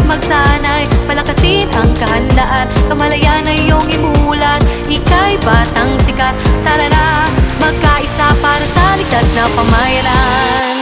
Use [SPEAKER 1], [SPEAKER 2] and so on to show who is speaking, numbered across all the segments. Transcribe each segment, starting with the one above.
[SPEAKER 1] magsanay, palakasin ang kahandaan. Kamalayan ay iyong imulat, ika'y batang sikat. Tara na, magkaisa para sa ligtas na pamayanan.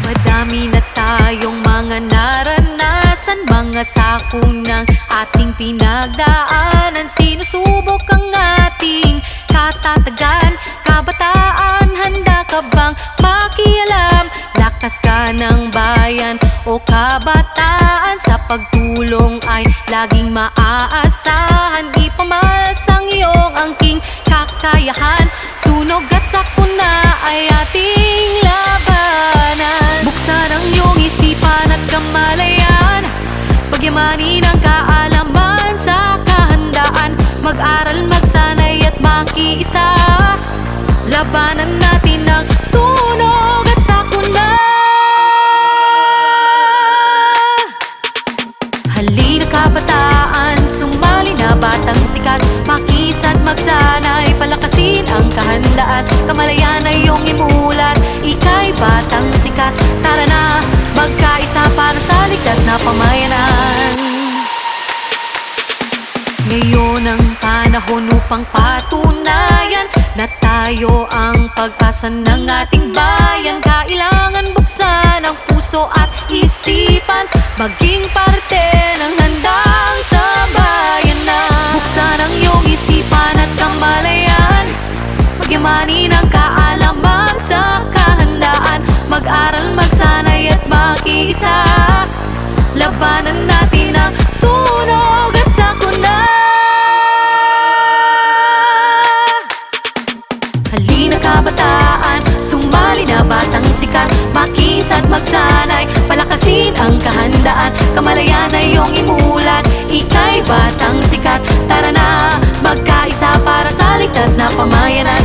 [SPEAKER 1] Madami na tayong mga naranasan, mga sako ng ating pinagdaanan. Sinusubok ang ating katatagan. Kabataan, handa ka bang makialam? Lakas ka ng bayan o kabataan, sa pagtulong ay laging maaasahan. Ipamalas ang iyong angking kakayahan, sunog at sakuna ay ating labanan. Buksan ang iyong isipan at kamalayan, pagyamanin ang kaalaman sa kahandaan. Mag-aral, magsanay at makiisa, labanan natin ang sunog at sakuna. Halina kabataan, sumali na batang sikat. Makisa't magsanay, palakasin ang kahandaan. Kamalayan ay iyong imulat, ika'y batang sikat. Tara na, magkaisa para sa ligtas na pamayanan. Ngayon ang panahon upang patunayan na tayo ang pag-asa ng ating bayan. Kailangan buksan ang puso at isipan, maging parte ng handang sabayanan. Buksan ang iyong isipan at kamalayan, pagyamanin ang kaalaman sa kahandaan. Mag-aral, magsanay at makiisa, labanan natin ang sunog at sakuna. Halina kabataan, sumali na batang sikat. Makisa't magsanay, palakasin ang kahandaan. Kamalayan ay iyong imulat, ika'y batang sikat. Tara na, magkaisa para sa ligtas na pamayanan.